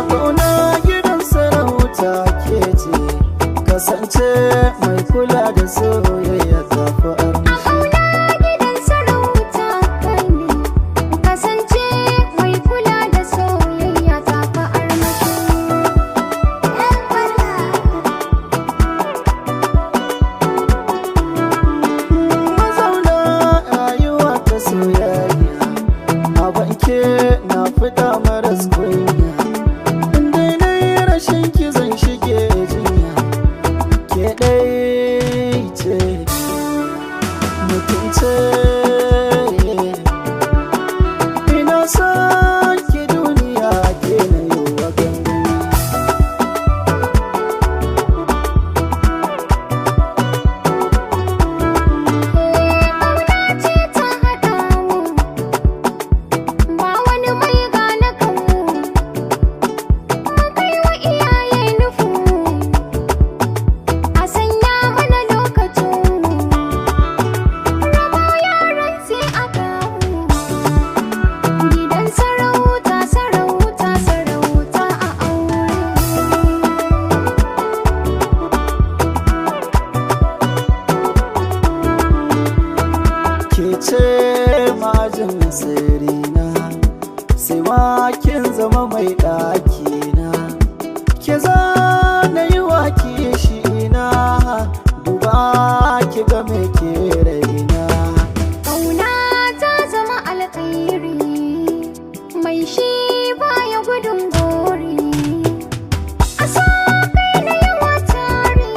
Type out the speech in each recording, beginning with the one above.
Kauna gidan sarauta ke ce, kasance mai kula da soyayya ta fi armashi. Na fita maras kunya, inda na yi rashin ki zan shige jinya. Ke ɗai ce mutunce, ina son ki duniya ke na yi wa gangami. Ce majin sirrina, sai ma kin zama mai ɗakina. Ke zana yi wa kishi na, duba ki ga me ke raina. Ƙauna ta zama alƙairi, mai shi baya gudun gori. A so kai na yawa tari,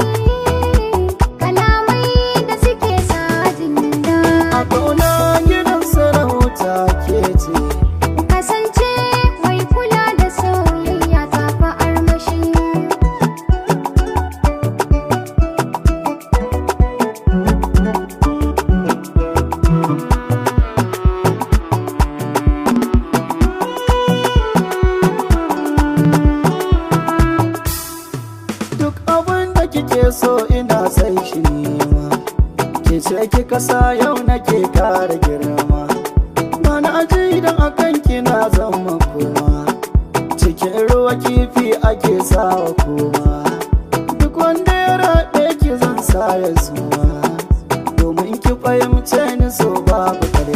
kalamai da suke sajin da. Kauna gidan sarauta ke ce, kasance mai kula da soyayya ta fi armashi. duk abin da kike so ina sai shi nema. Ke ce kika sa yau nake kara girma, mana aji idan akan kina zama kuma. Cikin ruwa kifi ake sawa kuma, duk wanda ya raɓe ki zan sa ya suma. Domin ki fahimce ni so babu ƙarya.